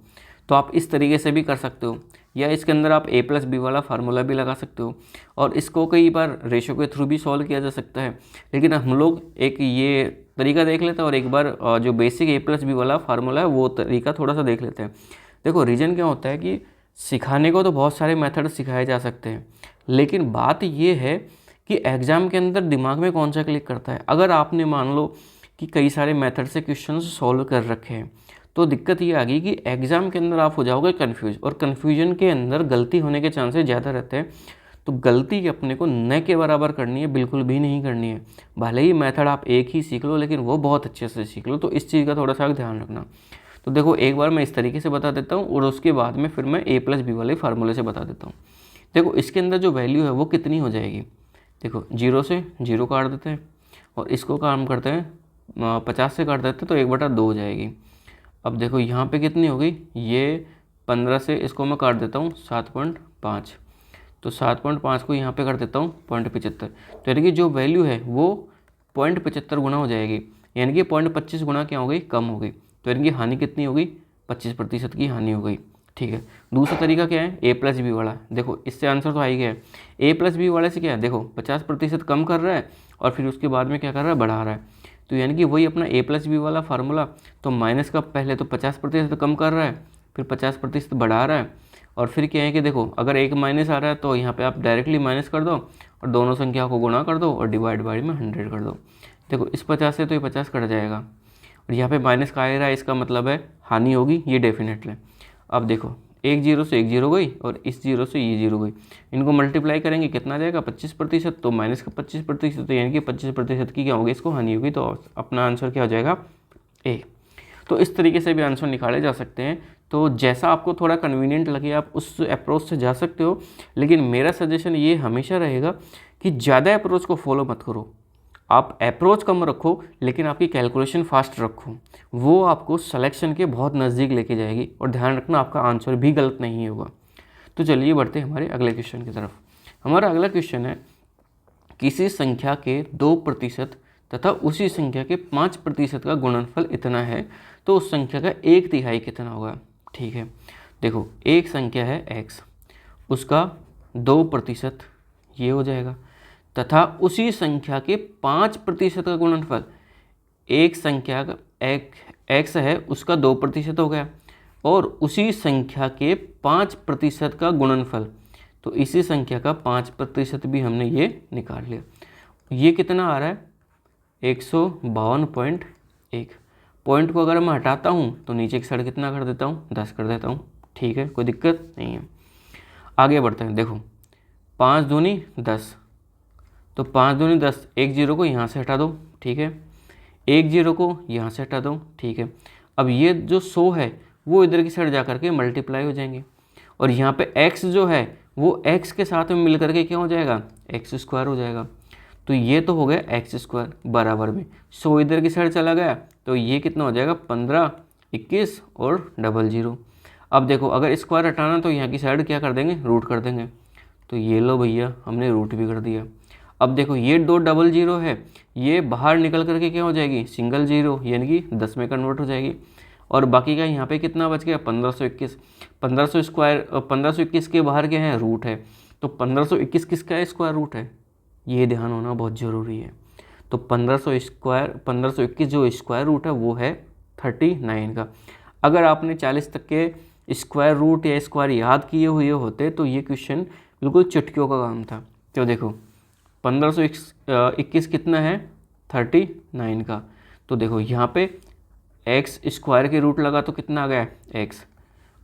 तो आप इस तरीके से भी कर सकते हो, या इसके अंदर आप a+b वाला फार्मूला भी लगा सकते हो, और इसको कई बार रेशो के थ्रू भी सॉल्व किया जा सकता है। लेकिन हम लोग एक ये तरीका देख लेते हैं और एक बार जो बेसिक a+b वाला फार्मूला है वो तरीका थोड़ा सा देख लेते हैं। देखो रीज़न क्या होता है कि सिखाने को तो बहुत सारे मेथड सिखाए जा सकते हैं, लेकिन बात ये है कि एग्ज़ाम के अंदर दिमाग में कौन सा क्लिक करता है। अगर आपने मान लो कि कई सारे मेथड से क्वेश्चन सॉल्व कर रखे हैं तो दिक्कत ये आ गई कि एग्ज़ाम के अंदर आप हो जाओगे कन्फ्यूज, और कन्फ्यूजन के अंदर गलती होने के चांसेस ज़्यादा रहते हैं। तो गलती अपने को न के बराबर करनी है, बिल्कुल भी नहीं करनी है। भले ही मेथड आप एक ही सीख लो लेकिन वो बहुत अच्छे से सीख लो, तो इस चीज़ का थोड़ा सा ध्यान रखना। तो देखो एक बार मैं इस तरीके से बता देता हूँ और उसके बाद में फिर मैं a+b वाले फार्मूले से बता देता हूँ। देखो इसके अंदर जो वैल्यू है वो कितनी हो जाएगी, देखो 0 से 0 काट देते हैं और इसको काम करते हैं 50 से काट देते हैं तो 1/2 हो जाएगी। अब देखो यहाँ पे कितनी हो गई, ये 15 से इसको मैं काट देता हूँ 7.5, तो 7.5 को यहाँ पे कर देता हूँ 0.75, तो यानी कि जो वैल्यू है वो 0.75 गुना हो जाएगी, यानी कि 0.25 गुना क्या हो गई, कम हो गई। तो यानी कि हानि कितनी हो गई, 25% की हानि हो गई। ठीक है, दूसरा तरीका क्या है, a+b वाला। देखो इससे आंसर तो आ ही गया है। a+b वाले से क्या है, देखो 50% कम कर रहा है और फिर उसके बाद में क्या कर रहा है, बढ़ा रहा है। तो यानी कि वही अपना a+b वाला फार्मूला। तो माइनस का पहले तो 50% कम कर रहा है, फिर 50% बढ़ा रहा है, और फिर क्या है कि देखो अगर एक माइनस आ रहा है तो यहाँ पे आप डायरेक्टली माइनस कर दो और दोनों संख्या को गुणा कर दो और डिवाइड बाई में 100 कर दो। देखो इस 50 से तो ये 50 कट जाएगा, और यहाँ पे माइनस का आ रहा है, इसका मतलब है हानि होगी, ये डेफिनेटली। अब देखो एक जीरो से एक जीरो गई और इस जीरो से ये जीरो गई, इनको मल्टीप्लाई करेंगे कितना आ जाएगा 25%, तो माइनस का 25%, तो यानी कि 25% की क्या होगी, इसको हानि होगी। तो अपना आंसर क्या हो जाएगा, ए। तो इस तरीके से भी आंसर निकाले जा सकते हैं। तो जैसा आपको थोड़ा कन्वीनियंट लगे आप उस अप्रोच से जा सकते हो, लेकिन मेरा सजेशन ये हमेशा रहेगा कि ज़्यादा अप्रोच को फॉलो मत करो। आप अप्रोच कम रखो लेकिन आपकी कैलकुलेशन फास्ट रखो, वो आपको सिलेक्शन के बहुत नज़दीक लेके जाएगी। और ध्यान रखना आपका आंसर भी गलत नहीं होगा। तो चलिए बढ़ते हैं हमारे अगले क्वेश्चन की तरफ। हमारा अगला क्वेश्चन है, किसी संख्या के 2% तथा उसी संख्या के 5% का गुणनफल इतना है, तो उस संख्या का 1/3 कितना होगा। ठीक है, देखो एक संख्या है x, उसका 2% ये हो जाएगा, तथा उसी संख्या के 5% का गुणनफल, एक संख्या का x है उसका 2% हो गया, और उसी संख्या के 5% का गुणनफल, तो इसी संख्या का 5% भी हमने ये निकाल लिया। ये कितना आ रहा है 152.1। पॉइंट को अगर मैं हटाता हूँ तो नीचे की साइड कितना कर देता हूँ, 10 कर देता हूँ। ठीक है, कोई दिक्कत नहीं है। आगे बढ़ते हैं। देखो 5 दूनी 10, तो 5 दूनी 10, एक जीरो को यहाँ से हटा दो। ठीक है, एक जीरो को यहाँ से हटा दो। ठीक है, अब ये जो 100 है वो इधर की साइड जा करके मल्टीप्लाई हो जाएंगे, और यहाँ पे x जो है वो x के साथ में मिल करके क्या हो जाएगा, x² हो जाएगा। तो ये तो हो गया x² बराबर में 100 इधर की साइड चला गया, तो ये कितना हो जाएगा 15, 21 और 00। अब देखो अगर स्क्वायर हटाना तो यहाँ की साइड क्या कर देंगे, रूट कर देंगे। तो ये लो भैया हमने रूट भी कर दिया। अब देखो ये 2 00 है, ये बाहर निकल करके क्या हो जाएगी, सिंगल जीरो, यानी कि 10 में कन्वर्ट हो जाएगी। और बाकी का यहाँ पे कितना बच गया 1521। 1521 के बाहर क्या है, रूट है। तो 1521 किसका स्क्वायर रूट है, ये ध्यान होना बहुत ज़रूरी है। तो 1521 जो स्क्वायर रूट है वो है 39 का। अगर आपने 40 तक के स्क्वायर रूट या स्क्वायर याद किए हुए होते तो ये क्वेश्चन बिल्कुल चुटकियों का काम था। तो देखो 1521 कितना है 39 का। तो देखो यहाँ पे एक्स स्क्वायर के रूट लगा तो कितना आ गया एक्स,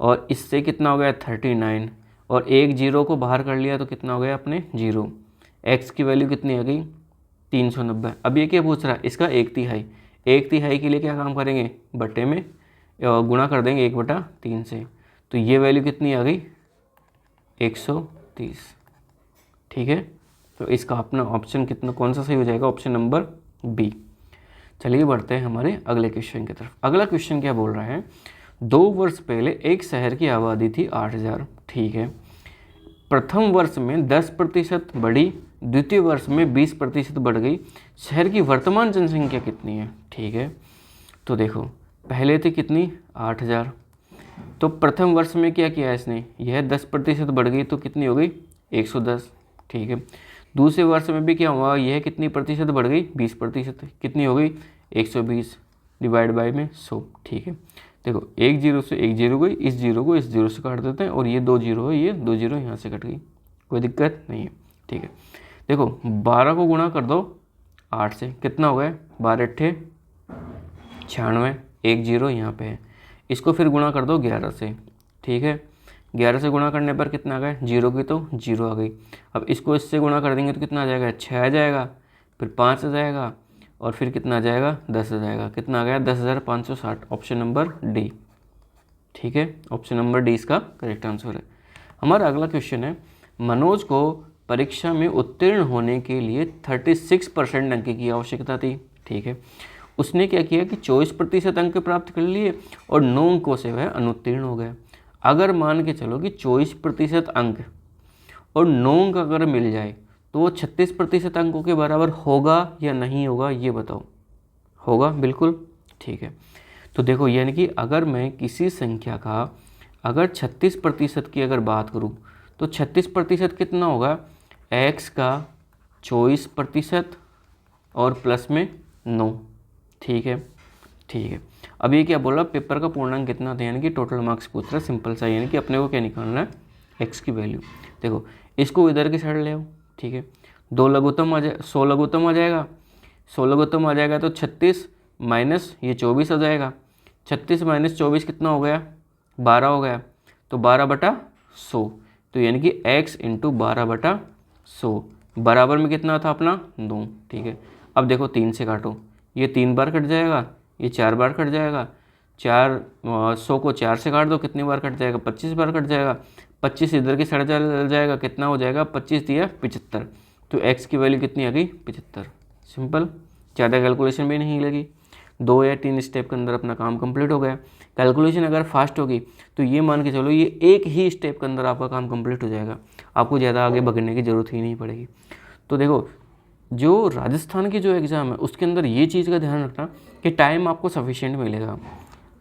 और इससे कितना हो गया 39, और एक जीरो को बाहर कर लिया तो कितना हो गया अपने जीरो। एक्स की वैल्यू कितनी आ गई 390। अब ये क्या पूछ रहा है, इसका 1/3। 1/3 के लिए क्या काम करेंगे, बट्टे में गुणा कर देंगे 1/3 से। तो ये वैल्यू कितनी आ गई 130। ठीक है, तो इसका अपना ऑप्शन कितना कौन सा सही हो जाएगा, ऑप्शन नंबर बी। चलिए बढ़ते हैं हमारे अगले क्वेश्चन की तरफ। अगला क्वेश्चन क्या बोल रहा है, 2 वर्ष पहले एक शहर की आबादी थी 8000। ठीक है, प्रथम वर्ष में 10% बढ़ी, द्वितीय वर्ष में 20% बढ़ गई, शहर की वर्तमान जनसंख्या कितनी है। ठीक है, तो देखो पहले थी कितनी 8000, तो प्रथम वर्ष में क्या किया इसने, यह 10% बढ़ गई तो कितनी हो गई 110। ठीक है, दूसरे वर्ष में भी क्या हुआ, यह कितनी प्रतिशत बढ़ गई 20%, कितनी हो गई 120 डिवाइड बाय में 100। ठीक है, देखो एक जीरो से एक जीरो गई, इस जीरो को इस जीरो से काट देते हैं, और ये 2 जीरो है, ये 2 जीरो यहाँ से कट गई, कोई दिक्कत नहीं है। ठीक है, देखो 12 को गुणा कर दो 8 से, कितना हो गया 12 8 96, एक जीरो यहाँ पे है। इसको फिर गुणा कर दो 11 से। ठीक है, 11 से गुणा करने पर कितना आ गया, जीरो की तो जीरो आ गई। अब इसको इससे गुणा कर देंगे तो कितना आ जाएगा 6 आ जाएगा, फिर 5 आ जाएगा, और फिर कितना आ जाएगा 10 आ जाएगा। कितना आ गया 10,560, ऑप्शन नंबर डी। ठीक है, ऑप्शन नंबर डी इसका करेक्ट आंसर है। हमारा अगला क्वेश्चन है, मनोज को परीक्षा में उत्तीर्ण होने के लिए 36% अंक की आवश्यकता थी। ठीक है, उसने क्या किया कि 24% अंक प्राप्त कर लिए और 9 अंकों से वह अनुत्तीर्ण हो गया। अगर मान के चलो कि 24% अंक और 9 अंक अगर मिल जाए तो वो 36% अंकों के बराबर होगा या नहीं होगा, ये बताओ। होगा बिल्कुल। ठीक है, तो देखो यानी कि अगर मैं किसी संख्या का अगर 36% की अगर बात करूँ तो 36% कितना होगा, x का 24% और प्लस में 9। ठीक है, ठीक है। अब ये क्या बोला, पेपर का पूर्णांक कितना था, यानी कि टोटल मार्क्स पूछ रहा है, सिंपल सा, यानी कि अपने को क्या निकालना है, एक्स की वैल्यू। देखो इसको इधर की साइड ले आओ, ठीक है, 2 लघुत्तम आ जाए, 100 लघुत्तम आ जाएगा, 100 लघुत्तम आ जाएगा तो 36 माइनस ये 24 आ जाएगा। 36 माइनस 24 कितना हो गया, 12 हो गया, तो 12/100, तो यानी कि x इंटू 12/100 बराबर में कितना था अपना 2, ठीक है। अब देखो 3 से काटो, ये 3 बार कट जाएगा, ये 4 बार कट जाएगा, 100 को 4 से काट दो, कितनी बार कट जाएगा, 25 बार कट जाएगा। 25 इधर की साइड चल जाएगा, कितना हो जाएगा, 25 दिया 75, तो x की वैल्यू कितनी आ गई, 75। सिंपल, ज़्यादा कैलकुलेशन भी नहीं लगी, 2 या 3 स्टेप के अंदर अपना काम कंप्लीट हो गया। कैलकुलेशन अगर फास्ट होगी तो ये मान के चलो ये एक ही स्टेप के अंदर आपका काम कंप्लीट हो जाएगा, आपको ज़्यादा आगे भगने की ज़रूरत ही नहीं पड़ेगी। तो देखो जो राजस्थान की जो एग्ज़ाम है उसके अंदर ये चीज़ का ध्यान रखना कि टाइम आपको सफिशिएंट मिलेगा।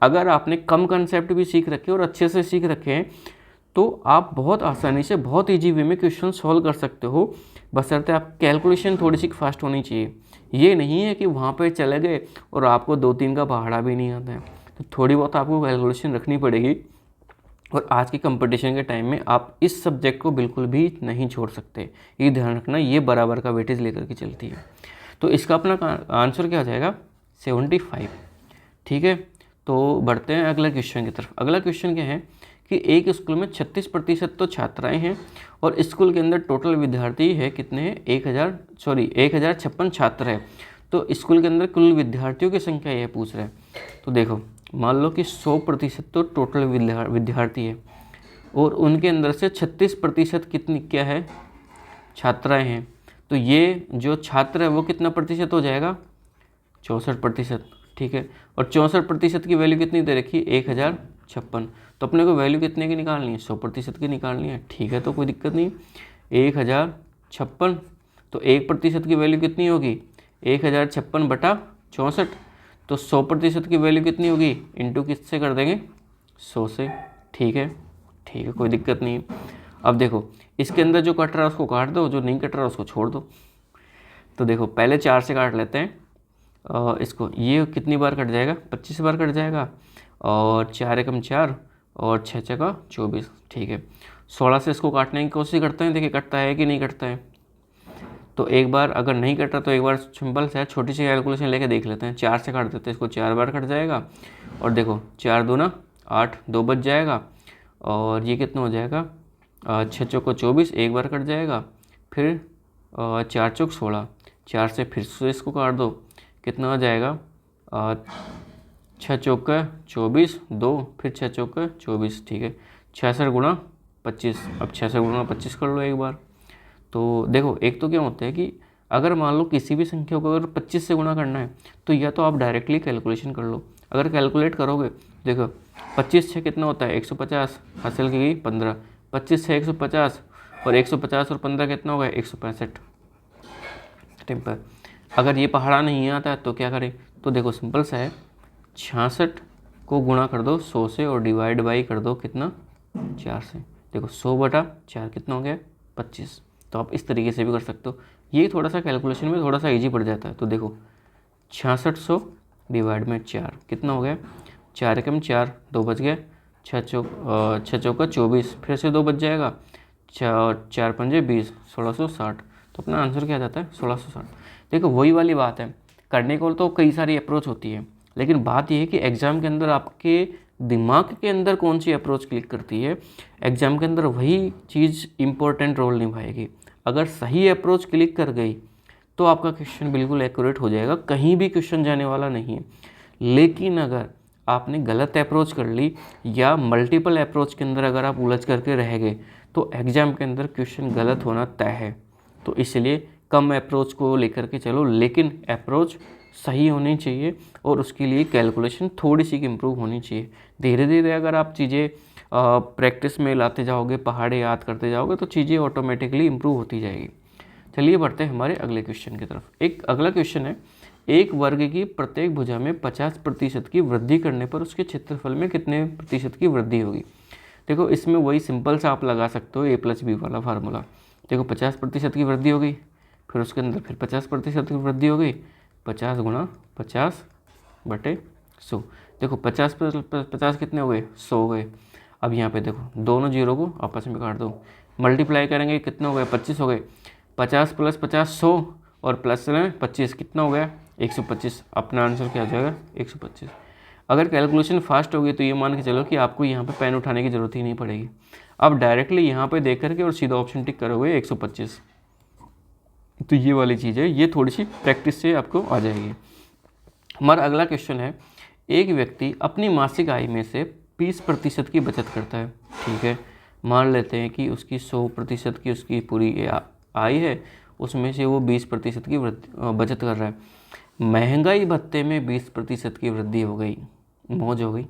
अगर आपने कम कंसेप्ट भी सीख रखे और अच्छे से सीख रखे हैं तो आप बहुत आसानी से, बहुत ईजी वे में क्वेश्चन सॉल्व कर सकते हो, बशर्ते आप कैलकुलेशन थोड़ी सी फास्ट होनी चाहिए। ये नहीं है कि वहाँ पे चले गए और आपको 2-3 का पहाड़ा भी नहीं आता है, तो थोड़ी बहुत आपको कैलकुलेशन रखनी पड़ेगी। और आज के कंपटीशन के टाइम में आप इस सब्जेक्ट को बिल्कुल भी नहीं छोड़ सकते, ये ध्यान रखना, ये बराबर का वेटेज लेकर के चलती है। तो इसका अपना आंसर क्या आ जाएगा, 75, ठीक है। तो बढ़ते हैं अगला क्वेश्चन की तरफ। अगला क्वेश्चन क्या है कि एक स्कूल में 36% तो छात्राएं हैं और स्कूल के अंदर टोटल विद्यार्थी है कितने हैं, 1056 छात्र है। तो स्कूल के अंदर कुल विद्यार्थियों की संख्या यह पूछ रहा है। तो देखो मान लो कि 100% तो टोटल विद्यार्थी है और उनके अंदर से 36% कितनी क्या है, छात्राएं हैं। तो ये जो छात्र है वो कितना प्रतिशत हो जाएगा, 64%, ठीक है। और 64% की वैल्यू कितनी दे रखी है, 1056। तो अपने को वैल्यू कितने की निकालनी है, 100% की निकालनी है, ठीक है। तो कोई दिक्कत नहीं, 1056, तो 1% की वैल्यू कितनी होगी, 1056/64, तो 100% की वैल्यू कितनी होगी, इंटू किससे कर देंगे, 100 से, ठीक है, ठीक है, कोई दिक्कत नहीं। अब देखो इसके अंदर जो कट रहा है उसको काट दो, जो नहीं कट रहा उसको छोड़ दो। तो देखो पहले 4 से काट लेते हैं इसको, ये कितनी बार कट जाएगा, 25 बार कट जाएगा, और 4 एकम 4 और 6 छक्का 24, ठीक है। 16 से इसको काटने की कोशिश करते हैं, देखिए कटता है कि नहीं कटता है। तो एक बार अगर नहीं कटा तो एक बार सिंपल से छोटी सी कैलकुलेशन लेके देख लेते हैं, 4 से काट देते हैं इसको, 4 बार कट जाएगा, और देखो 4 दूना 8, 2 बच जाएगा, और ये कितना हो जाएगा, 6 चौको 24, एक बार कट जाएगा, फिर 4 चौक 16, 4 से फिर से इसको काट दो, कितना आ जाएगा, 6 चौका 24, 2 फिर 6 चौका 24, ठीक है। 66 गुणा 25, अब 66 गुणा 25 कर लो एक बार। तो देखो एक तो क्या होता है कि अगर मान लो किसी भी संख्या को अगर 25 से गुणा करना है तो या तो आप डायरेक्टली कैलकुलेशन कर लो, अगर कैलकुलेट करोगे देखो 25 से कितना होता है 150, हासिल की गई 15, 25 से 150 और 150 और 15 कितना होगा 165 टेम्पर। अगर ये पहाड़ा नहीं आता है तो क्या करें, तो देखो सिंपल सा है, 66 को गुणा कर दो 100 से और डिवाइड बाई कर दो कितना 4 से। देखो 100/4 कितना हो गया 25। तो आप इस तरीके से भी कर सकते हो, ये थोड़ा सा कैलकुलेशन में थोड़ा सा इजी पड़ जाता है। तो देखो 6600 डिवाइड में 4 कितना हो गया, 4 एकम 4, 2 बच गए, 6 चौका 24, फिर से 2 बच जाएगा, 4 पंजे 20, 1660। तो अपना आंसर क्या जाता है 1660। देखो वही वाली बात है, करने को तो कई सारी अप्रोच होती है, लेकिन बात यह है कि एग्ज़ाम के अंदर आपके दिमाग के अंदर कौन सी अप्रोच क्लिक करती है, एग्ज़ाम के अंदर वही चीज़ इम्पोर्टेंट रोल निभाएगी। अगर सही अप्रोच क्लिक कर गई तो आपका क्वेश्चन बिल्कुल एक्यूरेट हो जाएगा, कहीं भी क्वेश्चन जाने वाला नहीं है। लेकिन अगर आपने गलत अप्रोच कर ली या मल्टीपल अप्रोच के अंदर अगर आप उलझ करके रह गए तो एग्ज़ाम के अंदर क्वेश्चन गलत होना तय है। तो इसलिए कम अप्रोच को लेकर के चलो, लेकिन अप्रोच सही होनी चाहिए और उसके लिए कैलकुलेशन थोड़ी सी इम्प्रूव होनी चाहिए। धीरे धीरे अगर आप चीज़ें प्रैक्टिस में लाते जाओगे, पहाड़े याद करते जाओगे तो चीज़ें ऑटोमेटिकली इम्प्रूव होती जाएगी। चलिए बढ़ते हैं हमारे अगले क्वेश्चन की तरफ। एक अगला क्वेश्चन है, एक वर्ग की प्रत्येक भुजा में 50% की वृद्धि करने पर उसके क्षेत्रफल में कितने प्रतिशत की वृद्धि होगी। देखो इसमें वही सिंपल सा आप लगा सकते हो a+b वाला फार्मूला। देखो 50% की वृद्धि हो गई, फिर उसके अंदर फिर 50% की वृद्धि हो गई, 50 गुणा 50 50/100। देखो 50 प्लस 50 कितने हो गए, 100 हो गए। अब यहाँ पे देखो दोनों जीरो को आपस में काट दो, मल्टीप्लाई करेंगे कितने हो गए, 25 हो गए। 50 प्लस 50 100 और प्लस में 25 कितना हो गया, 125। अपना आंसर क्या हो जाएगा, 125। अगर कैलकुलेशन फास्ट होगी तो ये मान के चलो कि आपको यहाँ पे पेन उठाने की ज़रूरत ही नहीं पड़ेगी। अब डायरेक्टली यहाँ पे देख करके और सीधा ऑप्शन टिक करोगे 125। तो ये वाली चीज़ है, ये थोड़ी सी प्रैक्टिस से आपको आ जाएगी। हमारा अगला क्वेश्चन है, एक व्यक्ति अपनी मासिक आय में से 20% की बचत करता है। ठीक है, मान लेते हैं कि उसकी 100% की उसकी पूरी आय है, उसमें से वो 20% की बचत कर रहा है। महंगाई भत्ते में 20% की वृद्धि हो गई, मौज हो गई।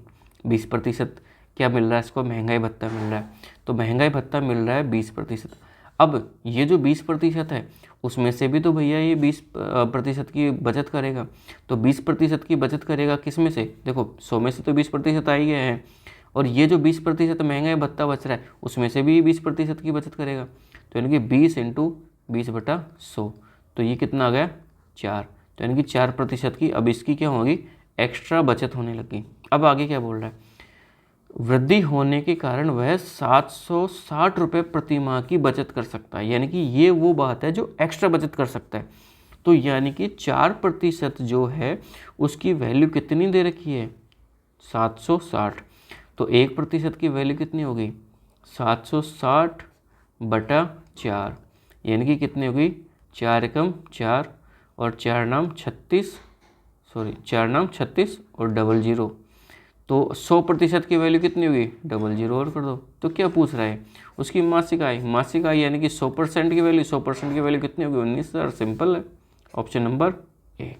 20% क्या मिल रहा है इसको, महंगाई भत्ता मिल रहा है। तो महंगाई भत्ता मिल रहा है 20%। अब ये जो 20% है उसमें से भी तो भैया ये 20% की बचत करेगा। तो 20% की बचत करेगा किस में से, देखो 100 में से तो 20% आ ही गए हैं, और ये जो 20% महंगाई भत्ता बच रहा है उसमें से भी 20% की बचत करेगा। तो यानी कि 20 × 20/100, तो ये कितना आ गया, 4। तो यानी कि 4% की अब इसकी क्या होगी, एक्स्ट्रा बचत होने लगी। अब आगे क्या बोल रहा है, वृद्धि होने के कारण वह 760 रुपये प्रति माह की बचत कर सकता है। यानी कि ये वो बात है जो एक्स्ट्रा बचत कर सकता है। तो यानी कि 4% जो है उसकी वैल्यू कितनी दे रखी है, 760। तो 1% की वैल्यू कितनी होगी, 760/4, यानी कि कितनी होगी, 4 एकम 4 और 4 नाम 36, सॉरी 4 नाम 36 और 00। तो 100% की वैल्यू कितनी होगी, 00 और कर दो। तो क्या पूछ रहा है, उसकी मासिक आय, मासिक आय यानी कि 100% की वैल्यू, 100% की वैल्यू कितनी होगी, 19,000। सिंपल है, ऑप्शन नंबर ए।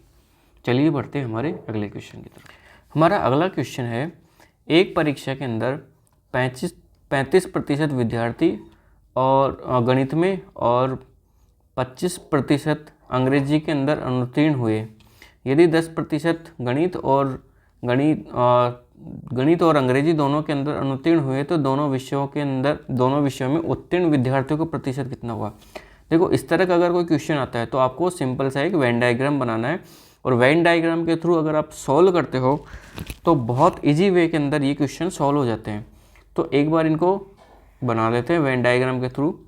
चलिए बढ़ते हैं हमारे अगले क्वेश्चन की तरफ। हमारा अगला क्वेश्चन है, एक परीक्षा के अंदर 35% विद्यार्थी और गणित में और 25% अंग्रेजी के अंदर अनुत्तीर्ण हुए। यदि 10% गणित और अंग्रेजी दोनों के अंदर अनुत्तीर्ण हुए तो दोनों विषयों में उत्तीर्ण विद्यार्थियों का प्रतिशत कितना हुआ। देखो इस तरह का अगर कोई क्वेश्चन आता है तो आपको सिंपल सा एक वेन डायग्राम बनाना है, और वेन डायग्राम के थ्रू अगर आप सॉल्व करते हो तो बहुत इजी वे के अंदर ये क्वेश्चन सॉल्व हो जाते हैं। तो एक बार इनको बना लेते हैं वेन डायग्राम के थ्रू।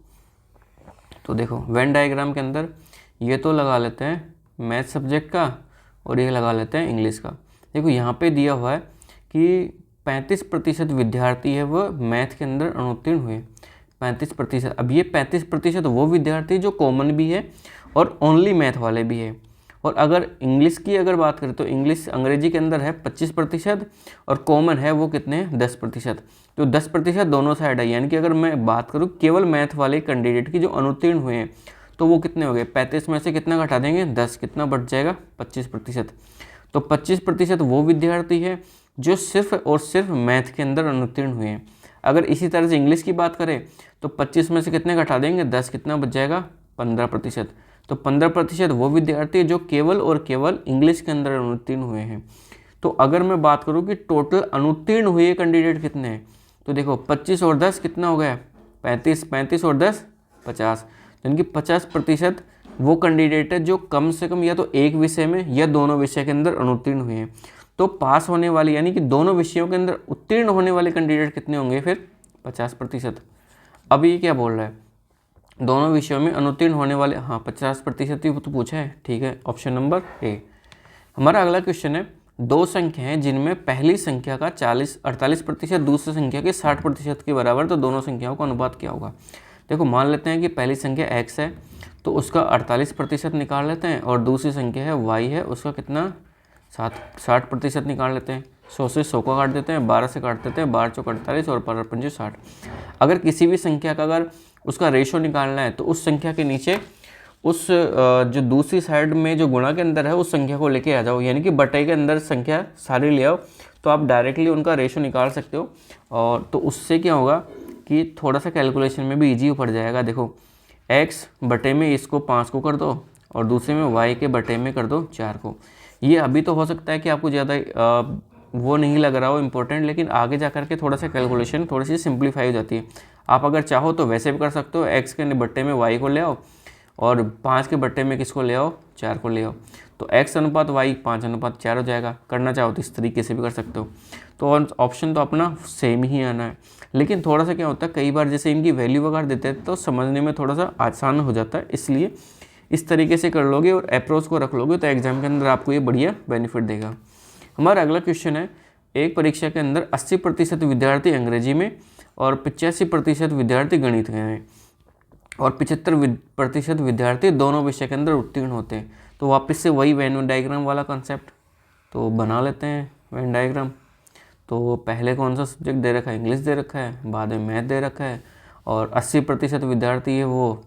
तो देखो वेन डायग्राम के अंदर ये तो लगा लेते हैं मैथ सब्जेक्ट का, और ये लगा लेते हैं इंग्लिश का। देखो यहाँ पे दिया हुआ है कि 35% विद्यार्थी है वह मैथ के अंदर अनुत्तीर्ण हुए, 35%। अब ये 35% वो विद्यार्थी जो कॉमन भी है और ओनली मैथ वाले भी है। और अगर इंग्लिश की अगर बात करें तो इंग्लिश अंग्रेजी के अंदर है 25% और कॉमन है वो कितने हैं, 10%। तो 10% दोनों साइड है, यानी कि अगर मैं बात करूँ केवल मैथ वाले कैंडिडेट की जो अनुत्तीर्ण हुए हैं तो वो कितने हो गए, 35 में से कितना घटा देंगे, 10, कितना बच जाएगा, 25%। तो 25% वो विद्यार्थी है जो सिर्फ और सिर्फ मैथ के अंदर अनुत्तीर्ण हुए हैं। अगर इसी तरह से इंग्लिश की बात करें तो 25 में से कितने घटा देंगे, 10, कितना बच जाएगा, 15%। तो 15% वो विद्यार्थी जो केवल और केवल इंग्लिश के अंदर अनुत्तीर्ण हुए हैं। तो अगर मैं बात करूं कि टोटल अनुत्तीर्ण हुए कैंडिडेट कितने हैं, तो देखो 25 और 10 कितना हो गया, 35, 35 और 10 50, यानी कि 50% वो कैंडिडेट है जो कम से कम या तो एक विषय में या दोनों विषय के अंदर अनुत्तीर्ण हुए हैं। तो पास होने वाले यानी कि दोनों विषयों के अंदर उत्तीर्ण होने वाले कैंडिडेट कितने होंगे फिर, 50%। अब ये क्या बोल रहा है, दोनों विषयों में अनुत्तीर्ण होने वाले, हाँ 50% ही तो पूछा है, ठीक है, ऑप्शन नंबर ए। हमारा अगला क्वेश्चन है, दो संख्या हैं जिनमें पहली संख्या का 48%, दूसरी संख्या के 60% के बराबर, तो दोनों संख्याओं का अनुपात क्या होगा। देखो मान लेते हैं कि पहली संख्या x है तो उसका 48% निकाल लेते हैं, और दूसरी संख्या है y है, उसका कितना 60% निकाल लेते हैं। 100 से 100 का काट देते हैं, 12 से काट देते हैं, 12 चौक 48 और 12 पंजे 60। अगर किसी भी संख्या का अगर उसका रेशो निकालना है तो उस संख्या के नीचे उस जो दूसरी साइड में जो गुणा के अंदर है उस संख्या को लेके आ जाओ, यानी कि बटे के अंदर संख्या सारी ले आओ, तो आप डायरेक्टली उनका रेशो निकाल सकते हो। और तो उससे क्या होगा कि थोड़ा सा कैलकुलेशन में भी ईजी पड़ जाएगा। देखो x बटे में इसको 5 को कर दो और दूसरे में y के बटे में कर दो 4 को। ये अभी तो हो सकता है कि आपको ज़्यादा वो नहीं लग रहा हो इम्पोर्टेंट, लेकिन आगे जा कर के थोड़ा सा कैलकुलेशन थोड़ी सी सिंप्लीफाई हो जाती है। आप अगर चाहो तो वैसे भी कर सकते हो, x के बट्टे में y को ले आओ और 5 के बट्टे में किसको ले आओ, 4 को ले आओ, तो x अनुपात y 5:4 हो जाएगा। करना चाहो तो इस तरीके से भी कर सकते हो। तो ऑप्शन तो अपना सेम ही आना है, लेकिन थोड़ा सा क्या होता है, कई बार जैसे इनकी वैल्यू वगैरह देते हैं तो समझने में थोड़ा सा आसान हो जाता है, इसलिए इस तरीके से कर लोगे और अप्रोच को रख लोगे तो एग्जाम के अंदर आपको ये बढ़िया बेनिफिट देगा। हमारा अगला क्वेश्चन है, एक परीक्षा के अंदर 80% विद्यार्थी अंग्रेजी में और 85% विद्यार्थी गणित में हैं और 75% विद्यार्थी दोनों विषय के अंदर उत्तीर्ण होते हैं। तो वापस से वही वेन डायग्राम वाला कॉन्सेप्ट तो बना लेते हैं वेन डायग्राम। तो पहले कौन सा सब्जेक्ट दे रखा है, इंग्लिश दे रखा है, बाद में मैथ दे रखा है, और 80% विद्यार्थी है वो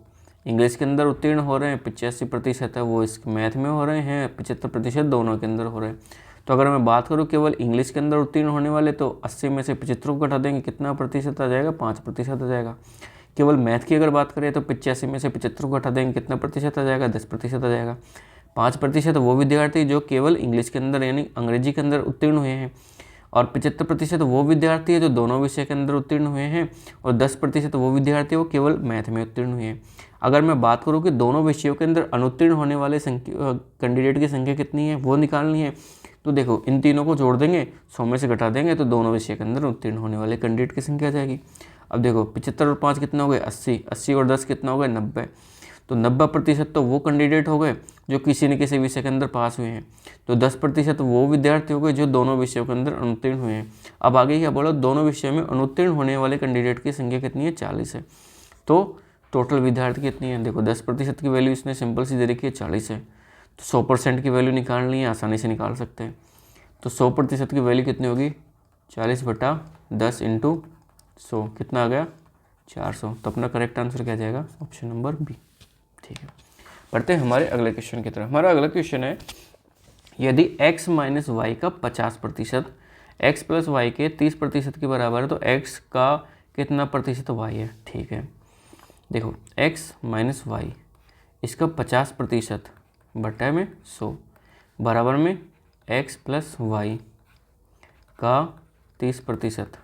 इंग्लिश के अंदर उत्तीर्ण हो रहे हैं, 85% है वो इस मैथ में हो रहे हैं, 75% दोनों के अंदर हो रहे हैं। तो अगर मैं बात करूँ केवल इंग्लिश के अंदर उत्तीर्ण होने वाले, तो 80 में से 75 को घटा देंगे, कितना प्रतिशत आ जाएगा, 5% आ जाएगा। केवल मैथ की अगर बात करें तो 85 में से 75 को घटा देंगे, कितना प्रतिशत आ जाएगा, 10% आ जाएगा। 5% वो विद्यार्थी जो केवल इंग्लिश के अंदर यानी अंग्रेजी के अंदर उत्तीर्ण हुए हैं, और 75% वो विद्यार्थी है जो दोनों विषय के अंदर उत्तीर्ण हुए हैं, और 10% वो विद्यार्थी वो केवल मैथ में उत्तीर्ण हुए हैं। अगर मैं बात करूँ कि दोनों विषयों के अंदर अनुत्तीर्ण होने वाले कैंडिडेट की संख्या कितनी है वो निकालनी है, तो देखो इन तीनों को जोड़ देंगे, 100 में से घटा देंगे तो दोनों विषय के अंदर उत्तीर्ण होने वाले कैंडिडेट की संख्या आ जाएगी। अब देखो 75 और 5 कितना हो गए, 80, 80 और 10 कितना हो गए, 90। तो 90% तो वो कैंडिडेट हो गए जो किसी न किसी विषय के अंदर पास हुए हैं, तो 10% वो विद्यार्थी हो गए जो दोनों विषयों के अंदर अनुत्तीर्ण हुए हैं। अब आगे क्या बोला, दोनों विषयों में अनुत्तीर्ण होने वाले कैंडिडेट की संख्या कितनी है, 40 है। तो टोटल विद्यार्थी कितनी है, देखो 10% की वैल्यू इसने सिंपल सी दे रखी है, 40 है। तो 100% की वैल्यू निकालनी है, आसानी से निकाल सकते हैं। तो 100% की वैल्यू कितनी होगी, 40/10 × 100 कितना आ गया, 400। तो अपना करेक्ट आंसर क्या जाएगा, ऑप्शन नंबर बी। ठीक है, बढ़ते हैं हमारे अगले क्वेश्चन की तरफ। हमारा अगला क्वेश्चन है, यदि x - y का 50% x + y के 30% के बराबर है तो x का कितना प्रतिशत y है। ठीक है, देखो x - y इसका 50% बटा में 100 बराबर में x + y का 30%।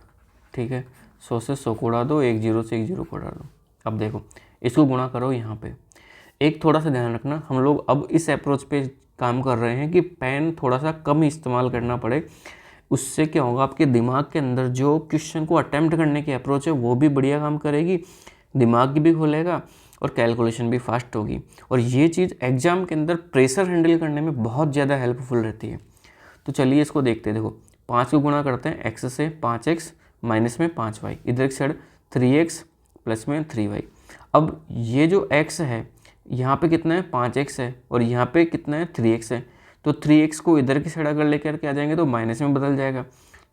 ठीक है, 100 से 100 को उड़ा दो, 1 0 से 1 0 को उड़ा दो। अब देखो इसको गुणा करो यहाँ पे। एक थोड़ा सा ध्यान रखना, हम लोग अब इस अप्रोच पे काम कर रहे हैं कि पेन थोड़ा सा कम इस्तेमाल करना पड़े। उससे क्या होगा, आपके दिमाग के अंदर जो क्वेश्चन को अटेम्प्ट करने की अप्रोच है वो भी बढ़िया काम करेगी, दिमाग भी खोलेगा और कैलकुलेशन भी फास्ट होगी। और ये चीज़ एग्जाम के अंदर प्रेशर हैंडल करने में बहुत ज़्यादा हेल्पफुल रहती है। तो चलिए इसको देखते हैं। देखो 5 को गुणा करते हैं x से, 5x माइनस में 5y, इधर की साइड 3x प्लस में 3y। अब ये जो x है यहाँ पे कितना है, 5x है, और यहाँ पे कितना है, 3x है। तो 3x को इधर की साइड अगर लेकर के आ जाएंगे तो माइनस में बदल जाएगा।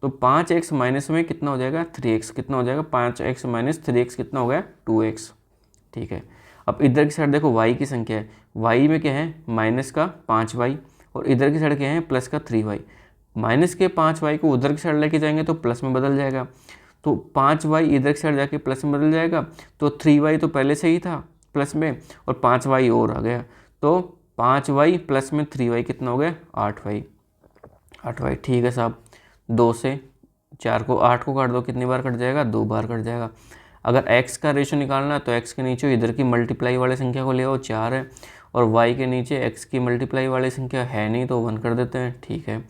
तो 5x माइनस में कितना हो जाएगा, 3x कितना हो जाएगा, 5x माइनस 3x कितना हो गया, 2x। ठीक है, अब इधर की साइड देखो y की संख्या है, y में क्या है, माइनस का 5y, और इधर की साइड क्या है, प्लस का 3y। माइनस के 5y को उधर की साइड लेके जाएंगे तो प्लस में बदल जाएगा। तो 5y इधर की साइड जाके प्लस में बदल जाएगा। तो 3y तो पहले से ही था प्लस में, और 5y और आ गया। तो 5y प्लस में 3y कितना हो गया, 8y। 8y ठीक है साहब। 2 से 4 को 8 को काट दो, कितनी बार कट जाएगा, 2 बार कट जाएगा। अगर x का रेशो निकालना है तो x के नीचे इधर की मल्टीप्लाई वाली संख्या को ले आओ, 4 है, और y के नीचे x की मल्टीप्लाई वाली संख्या है नहीं तो 1 कर देते हैं। ठीक है,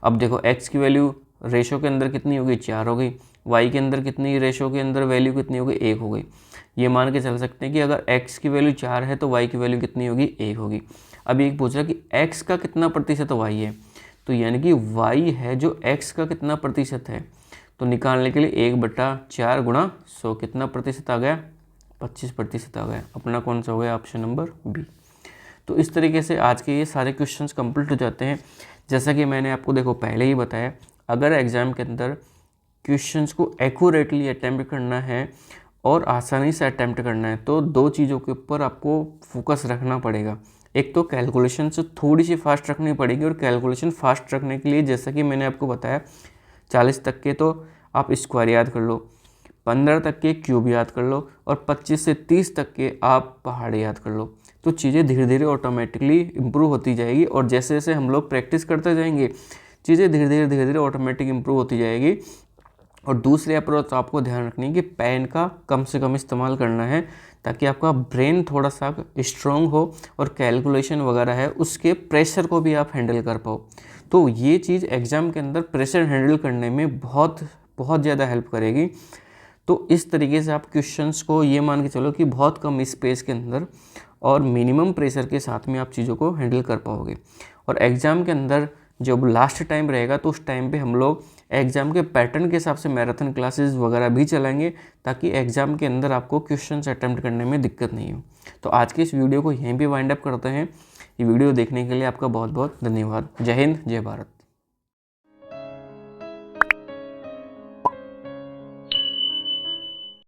अब देखो x की वैल्यू रेशो के अंदर कितनी होगी, 4 हो गई। y के अंदर कितनी, रेशो के अंदर वैल्यू कितनी होगी, 1 हो गई। ये मान के चल सकते हैं कि अगर x की वैल्यू 4 है तो y की वैल्यू कितनी होगी, 1 होगी। अब एक पूछ रहा कि x का कितना प्रतिशत y है, तो यानी कि y है जो x का कितना प्रतिशत है। तो निकालने के लिए 1/4 गुणा 100 कितना प्रतिशत आ गया, 25% आ गया। अपना कौन सा हो गया, ऑप्शन नंबर बी। तो इस तरीके से आज के ये सारे क्वेश्चंस कंप्लीट हो जाते हैं। जैसा कि मैंने आपको देखो पहले ही बताया, अगर एग्ज़ाम के अंदर क्वेश्चंस को एक्यूरेटली अटैम्प्ट करना है और आसानी से अटैम्प्ट करना है तो 2 चीज़ों के ऊपर आपको फोकस रखना पड़ेगा। एक तो कैलकुलेशन से थोड़ी सी फास्ट रखनी पड़ेगी, और कैलकुलेशन फास्ट रखने के लिए जैसा कि मैंने आपको बताया 40 तक के तो आप स्क्वायर याद कर लो, 15 तक के क्यूब याद कर लो, और 25 से 30 तक के आप पहाड़ याद कर लो। तो चीज़ें धीरे धीरे ऑटोमेटिकली इम्प्रूव होती जाएगी, और जैसे जैसे हम लोग प्रैक्टिस करते जाएंगे चीज़ें धीरे धीरे ऑटोमेटिक इम्प्रूव होती जाएगी। और दूसरी अप्रोच आपको ध्यान रखनी है कि पेन का कम से कम इस्तेमाल करना है, ताकि आपका ब्रेन थोड़ा सा स्ट्रॉन्ग हो और कैलकुलेशन वगैरह है उसके प्रेशर को भी आप हैंडल कर पाओ। तो ये चीज़ एग्ज़ाम के अंदर प्रेशर हैंडल करने में बहुत बहुत ज़्यादा हेल्प करेगी। तो इस तरीके से आप क्वेश्चंस को ये मान के चलो कि बहुत कम स्पेस के अंदर और मिनिमम प्रेशर के साथ में आप चीज़ों को हैंडल कर पाओगे। और एग्ज़ाम के अंदर जब लास्ट टाइम रहेगा तो उस टाइम पे हम लोग एग्ज़ाम के पैटर्न के हिसाब से मैराथन क्लासेस वगैरह भी चलाएंगे, ताकि एग्ज़ाम के अंदर आपको क्वेश्चंस अटेम्प्ट करने में दिक्कत नहीं हो। तो आज के इस वीडियो को यहीं पे वाइंड अप करते हैं। ये वीडियो देखने के लिए आपका बहुत बहुत धन्यवाद। जय हिंद, जय भारत।